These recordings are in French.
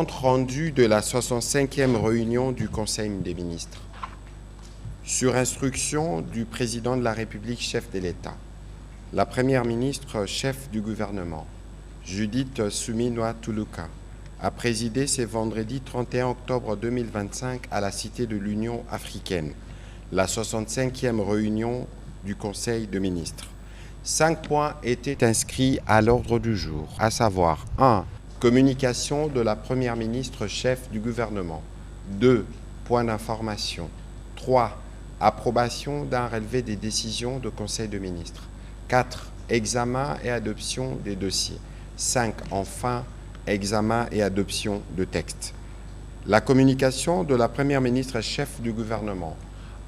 Compte rendu de la 65e réunion du Conseil des ministres. Sur instruction du Président de la République, chef de l'État, la Première ministre, chef du gouvernement, Judith Suminwa Tuluka, a présidé ce vendredi 31 octobre 2025 à la Cité de l'Union africaine, la 65e réunion du Conseil des ministres. 5 points étaient inscrits à l'ordre du jour, à savoir 1. Communication de la Première ministre chef du gouvernement. 2. Points d'information. 3. Approbation d'un relevé des décisions du Conseil des ministres. 4. Examen et adoption des dossiers. 5. Enfin, examen et adoption de textes. La communication de la Première ministre chef du gouvernement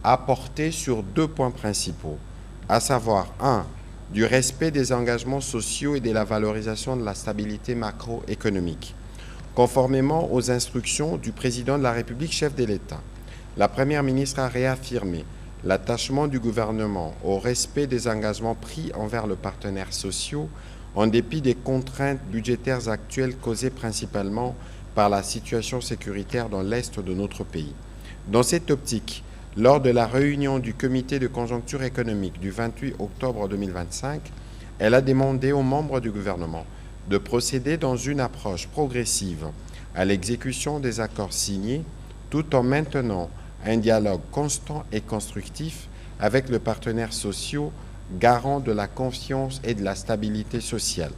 a porté sur 2 points principaux, à savoir 1. Du respect des engagements sociaux et de la valorisation de la stabilité macroéconomique. Conformément aux instructions du Président de la République, chef de l'État, la Première ministre a réaffirmé l'attachement du gouvernement au respect des engagements pris envers les partenaires sociaux en dépit des contraintes budgétaires actuelles causées principalement par la situation sécuritaire dans l'Est de notre pays. Dans cette optique, lors de la réunion du comité de conjoncture économique du 28 octobre 2025, elle a demandé aux membres du gouvernement de procéder dans une approche progressive à l'exécution des accords signés tout en maintenant un dialogue constant et constructif avec les partenaires sociaux garants de la confiance et de la stabilité sociale.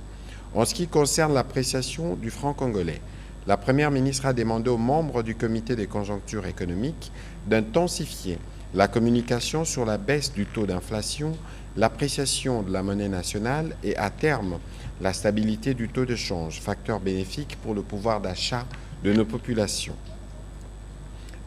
En ce qui concerne l'appréciation du franc congolais, la Première ministre a demandé aux membres du comité de conjoncture économique d'intensifier la communication sur la baisse du taux d'inflation, l'appréciation de la monnaie nationale et, à terme, la stabilité du taux de change, facteur bénéfique pour le pouvoir d'achat de nos populations.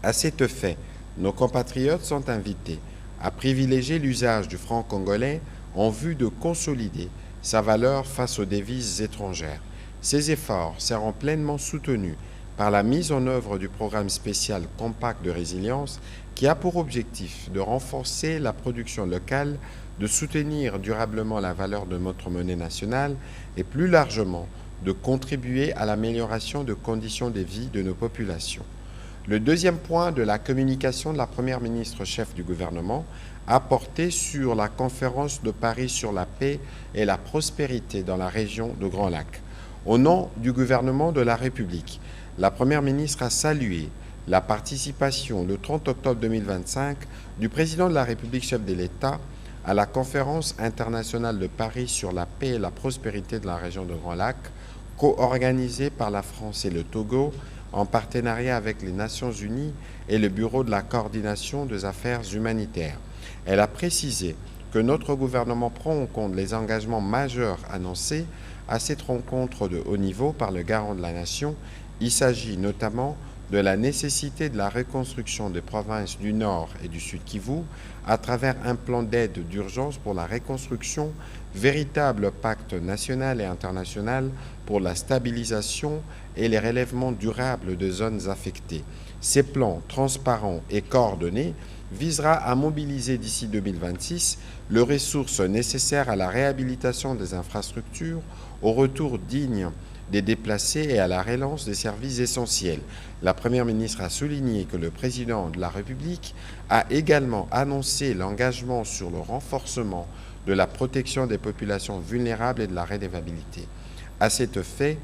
À cet effet, nos compatriotes sont invités à privilégier l'usage du franc congolais en vue de consolider sa valeur face aux devises étrangères. Ces efforts seront pleinement soutenus par la mise en œuvre du programme spécial Compact de résilience qui a pour objectif de renforcer la production locale, de soutenir durablement la valeur de notre monnaie nationale et plus largement de contribuer à l'amélioration des conditions de vie de nos populations. Le deuxième point de la communication de la Première ministre chef du gouvernement a porté sur la conférence de Paris sur la paix et la prospérité dans la région de Grand Lac. Au nom du gouvernement de la République, la Première ministre a salué la participation le 30 octobre 2025 du Président de la République chef de l'État à la conférence internationale de Paris sur la paix et la prospérité de la région de Grand Lac, co-organisée par la France et le Togo en partenariat avec les Nations Unies et le Bureau de la coordination des affaires humanitaires. Elle a précisé que notre gouvernement prend en compte les engagements majeurs annoncés à cette rencontre de haut niveau par le garant de la nation. Il s'agit notamment de la nécessité de la reconstruction des provinces du Nord et du Sud Kivu à travers un plan d'aide d'urgence pour la reconstruction, véritable pacte national et international pour la stabilisation et les relèvements durables des zones affectées. Ces plans transparents et coordonnés visera à mobiliser d'ici 2026 les ressources nécessaires à la réhabilitation des infrastructures, au retour digne des déplacés et à la relance des services essentiels. La Première ministre a souligné que le Président de la République a également annoncé l'engagement sur le renforcement de la protection des populations vulnérables et de la redevabilité. À cet effet,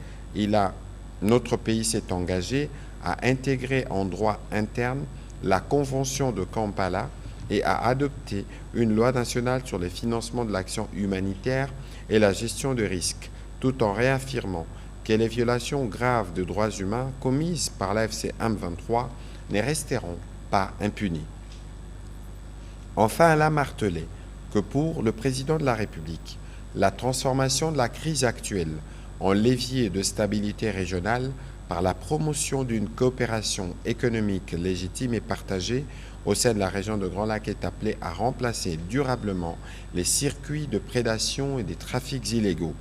notre pays s'est engagé à intégrer en droit interne la Convention de Kampala et à adopter une loi nationale sur le financement de l'action humanitaire et la gestion de risques, tout en réaffirmant que les violations graves de droits humains commises par l'AFC M23 ne resteront pas impunies. Enfin, elle a martelé que pour le Président de la République, la transformation de la crise actuelle en levier de stabilité régionale par la promotion d'une coopération économique légitime et partagée au sein de la région de Grand Lac est appelée à remplacer durablement les circuits de prédation et des trafics illégaux.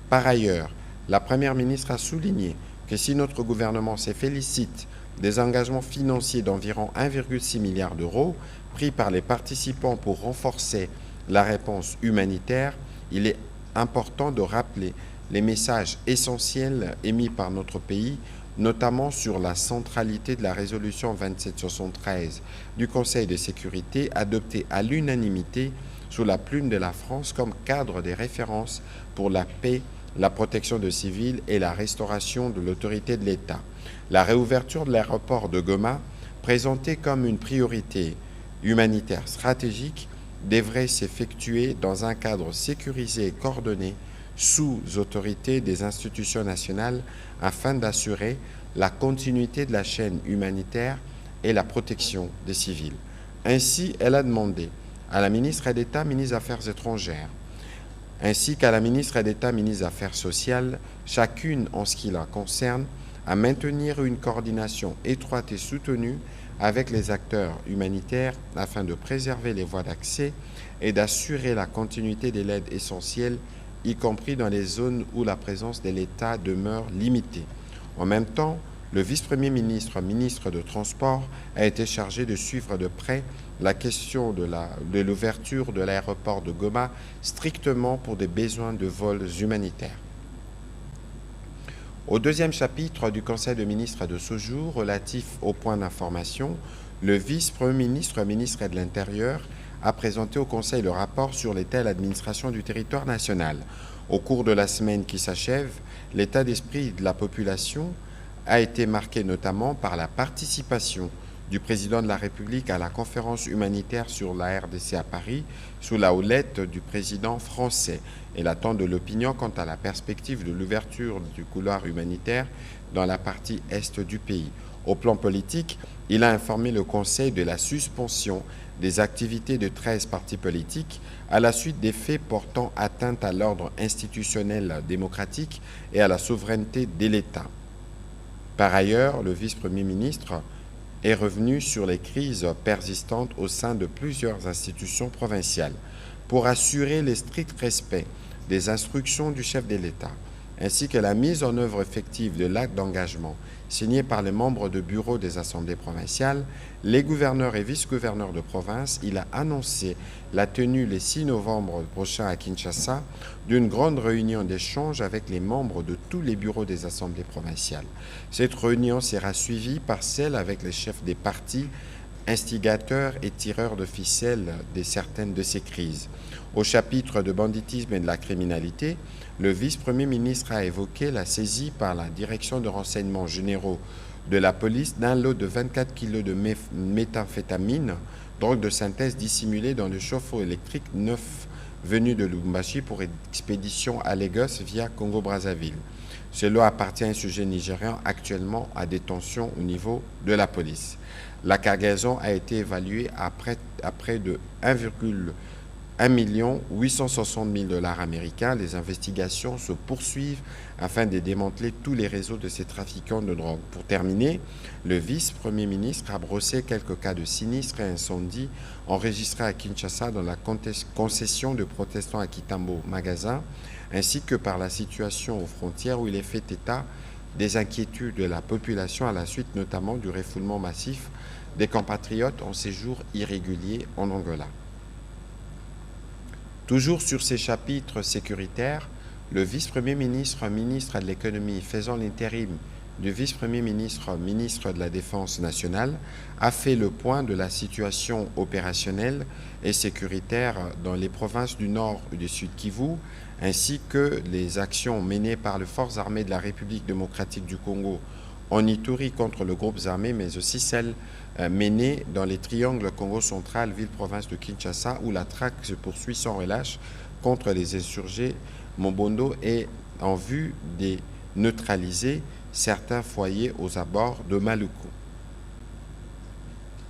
Par ailleurs, la Première ministre a souligné que si notre gouvernement se félicite des engagements financiers d'environ 1,6 milliard d'euros pris par les participants pour renforcer la réponse humanitaire, il est important de rappeler les messages essentiels émis par notre pays notamment sur la centralité de la résolution 2773 du Conseil de sécurité adoptée à l'unanimité sous la plume de la France comme cadre des références pour la paix, la protection de civils et la restauration de l'autorité de l'État. La réouverture de l'aéroport de Goma, présentée comme une priorité humanitaire stratégique, devrait s'effectuer dans un cadre sécurisé et coordonné sous autorité des institutions nationales afin d'assurer la continuité de la chaîne humanitaire et la protection des civils. Ainsi, elle a demandé à la ministre d'État, ministre des Affaires étrangères, ainsi qu'à la ministre d'État, ministre des Affaires sociales, chacune en ce qui la concerne, à maintenir une coordination étroite et soutenue avec les acteurs humanitaires afin de préserver les voies d'accès et d'assurer la continuité de l'aide essentielle, y compris dans les zones où la présence de l'État demeure limitée. En même temps, le vice-premier ministre, ministre de Transport, a été chargé de suivre de près la question de l'ouverture de l'aéroport de Goma strictement pour des besoins de vols humanitaires. Au deuxième chapitre du Conseil de ministres de ce jour, relatif au point d'information, le vice-premier ministre, ministre de l'Intérieur, a présenté au Conseil le rapport sur l'état de l'administration du territoire national. Au cours de la semaine qui s'achève, l'état d'esprit de la population a été marqué notamment par la participation du président de la République à la conférence humanitaire sur la RDC à Paris, sous la houlette du président français, et l'attente de l'opinion quant à la perspective de l'ouverture du couloir humanitaire dans la partie est du pays. Au plan politique, il a informé le Conseil de la suspension des activités de 13 partis politiques à la suite des faits portant atteinte à l'ordre institutionnel démocratique et à la souveraineté de l'État. Par ailleurs, le vice-premier ministre est revenu sur les crises persistantes au sein de plusieurs institutions provinciales pour assurer le strict respect des instructions du chef de l'État, ainsi que la mise en œuvre effective de l'acte d'engagement signé par les membres de bureau des assemblées provinciales, les gouverneurs et vice-gouverneurs de province. Il a annoncé la tenue le 6 novembre prochain à Kinshasa d'une grande réunion d'échange avec les membres de tous les bureaux des assemblées provinciales. Cette réunion sera suivie par celle avec les chefs des partis, instigateurs et tireurs de ficelles de certaines de ces crises. Au chapitre de banditisme et de la criminalité, le vice-premier ministre a évoqué la saisie par la direction de renseignements généraux de la police d'un lot de 24 kg de méthamphétamine, drogue de synthèse dissimulée dans le chauffe-eau électrique neuf venu de Lubumbashi pour expédition à Lagos via Congo-Brazzaville. Ce lot appartient à un sujet nigérian actuellement à détention au niveau de la police. La cargaison a été évaluée à près de 1,1 860 000 $ américains. Les investigations se poursuivent afin de démanteler tous les réseaux de ces trafiquants de drogue. Pour terminer, le vice-premier ministre a brossé quelques cas de sinistres et incendies enregistrés à Kinshasa dans la concession de protestants à Kitambo Magasin, ainsi que par la situation aux frontières où il est fait état des inquiétudes de la population à la suite notamment du refoulement massif des compatriotes en séjour irrégulier en Angola. Toujours sur ces chapitres sécuritaires, le vice-premier ministre, ministre de l'économie faisant l'intérim du vice-premier ministre, ministre de la Défense nationale, a fait le point de la situation opérationnelle et sécuritaire dans les provinces du Nord et du Sud Kivu, ainsi que les actions menées par les forces armées de la République démocratique du Congo en Ituri contre le groupe armé, mais aussi celles menées dans les triangles Congo central, ville-province de Kinshasa, où la traque se poursuit sans relâche contre les insurgés Mobondo et en vue de neutraliser certains foyers aux abords de Maluku.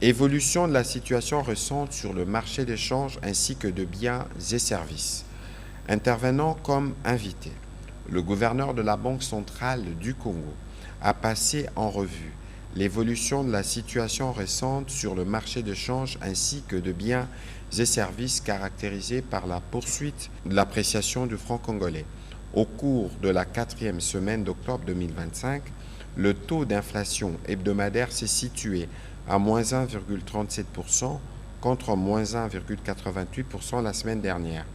Évolution de la situation récente sur le marché d'échange ainsi que de biens et services. Intervenant comme invité, le gouverneur de la Banque centrale du Congo a passé en revue l'évolution de la situation récente sur le marché d'échange ainsi que de biens et services caractérisés par la poursuite de l'appréciation du franc congolais. Au cours de la 4e semaine d'octobre 2025, le taux d'inflation hebdomadaire s'est situé à moins 1,37% contre moins 1,88% la semaine dernière.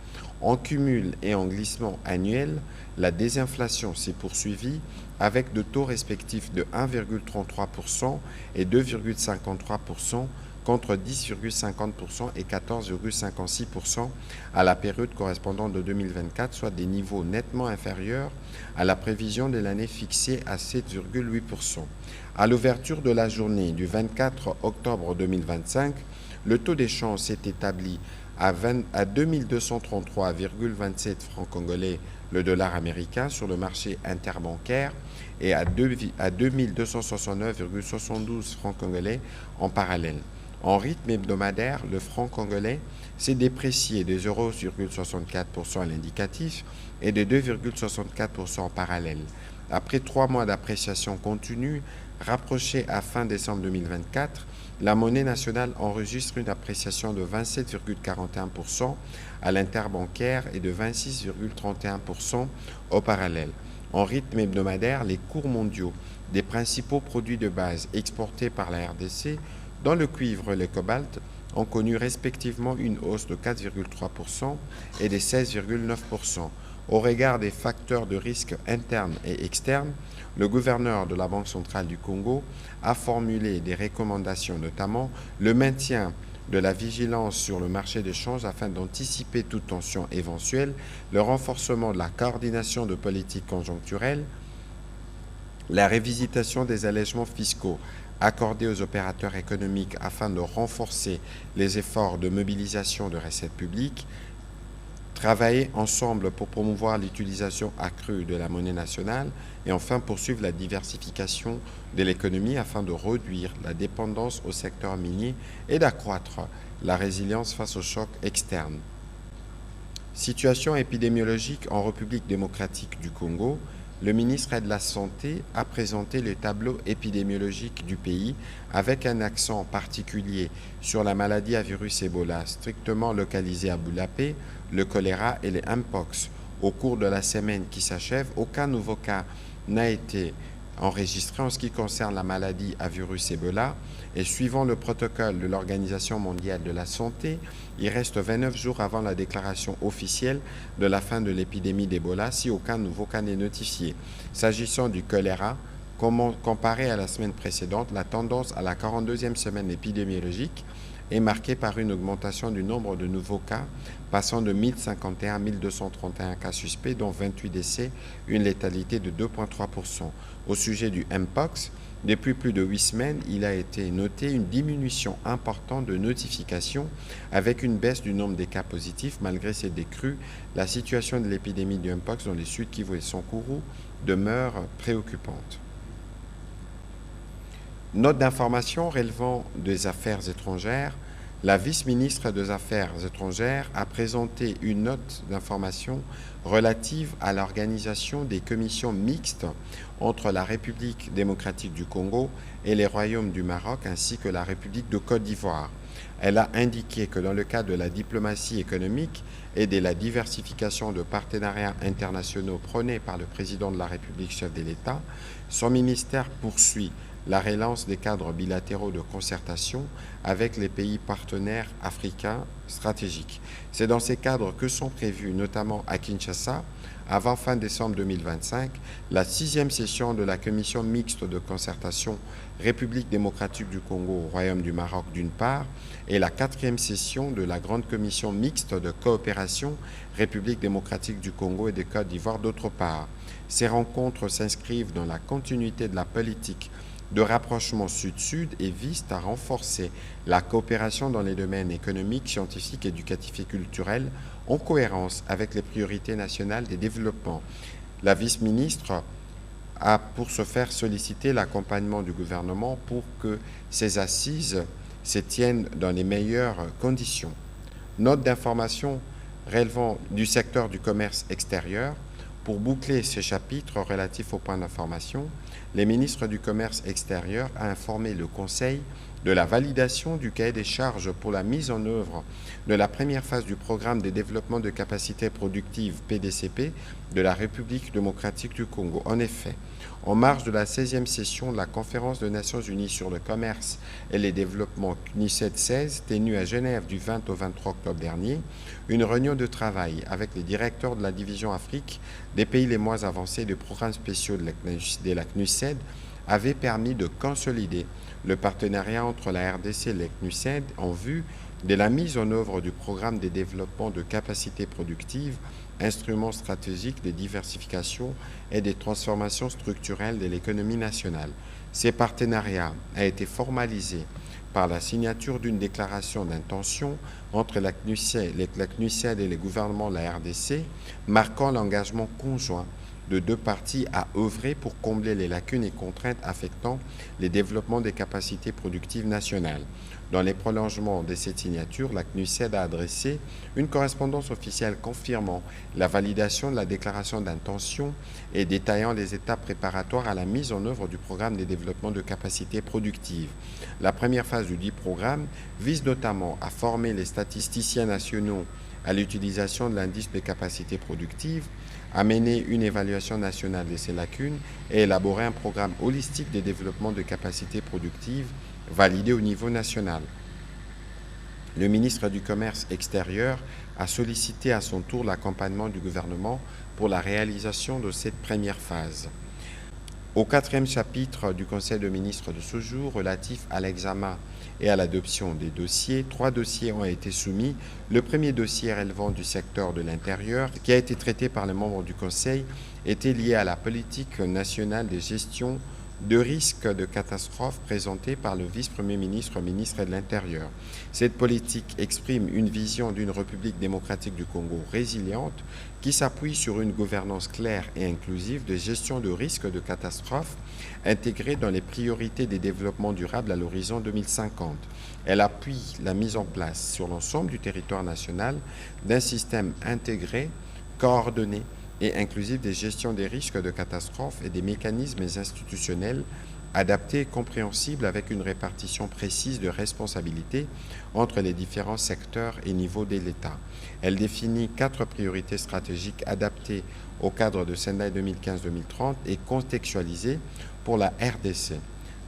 En cumul et en glissement annuel, la désinflation s'est poursuivie avec de taux respectifs de 1,33% et 2,53% contre 10,50% et 14,56% à la période correspondante de 2024, soit des niveaux nettement inférieurs à la prévision de l'année fixée à 7,8%. À l'ouverture de la journée du 24 octobre 2025, le taux d'échange s'est établi à 2233,27 francs congolais le dollar américain sur le marché interbancaire et à 2269,72 francs congolais en parallèle. En rythme hebdomadaire, le franc congolais s'est déprécié de 0,64% à l'indicatif et de 2,64% en parallèle. Après 3 mois d'appréciation continue, rapprochée à fin décembre 2024, la monnaie nationale enregistre une appréciation de 27,41% à l'interbancaire et de 26,31% au parallèle. En rythme hebdomadaire, les cours mondiaux des principaux produits de base exportés par la RDC, dont le cuivre et le cobalt, ont connu respectivement une hausse de 4,3% et de 16,9%. Au regard des facteurs de risque internes et externes, le gouverneur de la Banque centrale du Congo a formulé des recommandations, notamment le maintien de la vigilance sur le marché des changes afin d'anticiper toute tension éventuelle, le renforcement de la coordination de politiques conjoncturelles, la révisitation des allègements fiscaux accordés aux opérateurs économiques afin de renforcer les efforts de mobilisation de recettes publiques, travailler ensemble pour promouvoir l'utilisation accrue de la monnaie nationale et enfin poursuivre la diversification de l'économie afin de réduire la dépendance au secteur minier et d'accroître la résilience face aux chocs externes. Situation épidémiologique en République démocratique du Congo. Le ministre de la Santé a présenté le tableau épidémiologique du pays avec un accent particulier sur la maladie à virus Ebola strictement localisée à Boulapé, le choléra et les mpox. Au cours de la semaine qui s'achève, aucun nouveau cas n'a été enregistré en ce qui concerne la maladie à virus Ebola et suivant le protocole de l'Organisation mondiale de la santé, il reste 29 jours avant la déclaration officielle de la fin de l'épidémie d'Ebola si aucun nouveau cas n'est notifié. S'agissant du choléra, comparé à la semaine précédente, la tendance à la 42e semaine épidémiologique est marquée par une augmentation du nombre de nouveaux cas, passant de 1051 à 1231 cas suspects, dont 28 décès, une létalité de 2,3%. Au sujet du mpox, depuis plus de 8 semaines, il a été noté une diminution importante de notifications avec une baisse du nombre des cas positifs. Malgré ces décrues, la situation de l'épidémie du mpox dans les Sud Kivu et Sankuru demeure préoccupante. Note d'information relevant des affaires étrangères. La vice-ministre des Affaires étrangères a présenté une note d'information relative à l'organisation des commissions mixtes entre la République démocratique du Congo et les royaumes du Maroc ainsi que la République de Côte d'Ivoire. Elle a indiqué que dans le cadre de la diplomatie économique et de la diversification de partenariats internationaux prônés par le président de la République, chef de l'État, son ministère poursuit la relance des cadres bilatéraux de concertation avec les pays partenaires africains stratégiques. C'est dans ces cadres que sont prévus, notamment à Kinshasa, avant fin décembre 2025, la 6e session de la commission mixte de concertation République démocratique du Congo, Royaume du Maroc d'une part, et la 4e session de la grande commission mixte de coopération République démocratique du Congo et de Côte d'Ivoire d'autre part. Ces rencontres s'inscrivent dans la continuité de la politique de rapprochement sud-sud et visent à renforcer la coopération dans les domaines économiques, scientifiques, éducatifs et culturels en cohérence avec les priorités nationales des développements. La vice-ministre a pour ce faire sollicité l'accompagnement du gouvernement pour que ces assises se tiennent dans les meilleures conditions. Note d'information relevant du secteur du commerce extérieur. Pour boucler ces chapitres relatifs aux points d'information, les ministres du Commerce extérieur a informé le Conseil de la validation du cahier des charges pour la mise en œuvre de la première phase du programme de développement de capacités productives PDCP de la République démocratique du Congo. En effet, en marge de la 16e session de la Conférence des Nations Unies sur le commerce et les développements CNUSED 16, tenue à Genève du 20 au 23 octobre dernier, une réunion de travail avec les directeurs de la division Afrique des pays les moins avancés des programmes spéciaux de la CNUSED avait permis de consolider le partenariat entre la RDC et la CNUSED en vue de la mise en œuvre du programme de développement de capacités productives, instrument stratégique de diversification et de transformation structurelle de l'économie nationale. Ces partenariats a été formalisé par la signature d'une déclaration d'intention entre la CNUSED et les gouvernements de la RDC, marquant l'engagement conjoint de deux parties à œuvrer pour combler les lacunes et contraintes affectant les développements des capacités productives nationales. Dans les prolongements de cette signature, la CNUSED a adressé une correspondance officielle confirmant la validation de la déclaration d'intention et détaillant les étapes préparatoires à la mise en œuvre du programme de développement de capacités productives. La première phase du dit programme vise notamment à former les statisticiens nationaux à l'utilisation de l'indice de capacité productive, à mener une évaluation nationale de ces lacunes et élaborer un programme holistique de développement de capacités productives validé au niveau national. Le ministre du Commerce extérieur a sollicité à son tour l'accompagnement du gouvernement pour la réalisation de cette première phase. Au 4e chapitre du Conseil des ministres de ce jour, relatif à l'examen et à l'adoption des dossiers, 3 dossiers ont été soumis. Le premier dossier relevant du secteur de l'intérieur, qui a été traité par les membres du Conseil, était lié à la politique nationale de gestion de risques de catastrophe présentée par le vice-premier ministre, ministre de l'Intérieur. Cette politique exprime une vision d'une République démocratique du Congo résiliente qui s'appuie sur une gouvernance claire et inclusive de gestion de risques de catastrophe intégrée dans les priorités des développements durables à l'horizon 2050. Elle appuie la mise en place sur l'ensemble du territoire national d'un système intégré, coordonné et inclusif des gestions des risques de catastrophe et des mécanismes institutionnels adaptés et compréhensibles avec une répartition précise de responsabilités entre les différents secteurs et niveaux de l'État. Elle définit 4 priorités stratégiques adaptées au cadre de Sendai 2015-2030 et contextualisées pour la RDC,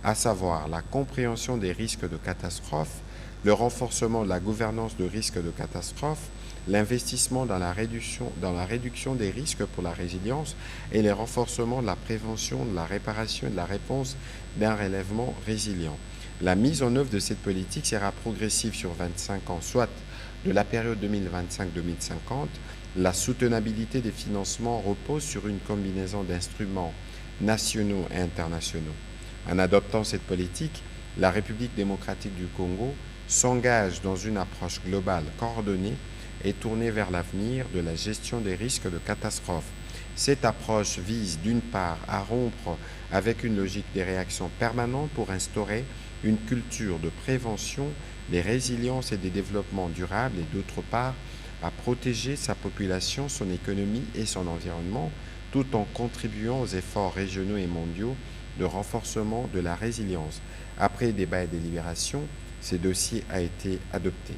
à savoir la compréhension des risques de catastrophe, le renforcement de la gouvernance de risques de catastrophe, l'investissement dans la réduction des risques pour la résilience et le renforcement de la prévention, de la réparation et de la réponse d'un relèvement résilient. La mise en œuvre de cette politique sera progressive sur 25 ans, soit de la période 2025-2050. La soutenabilité des financements repose sur une combinaison d'instruments nationaux et internationaux. En adoptant cette politique, la République démocratique du Congo s'engage dans une approche globale coordonnée et tournée vers l'avenir de la gestion des risques de catastrophe. Cette approche vise d'une part à rompre avec une logique des réactions permanentes pour instaurer une culture de prévention, des résiliences et des développements durables et d'autre part à protéger sa population, son économie et son environnement tout en contribuant aux efforts régionaux et mondiaux de renforcement de la résilience. Après débat et délibération, ce dossier a été adopté.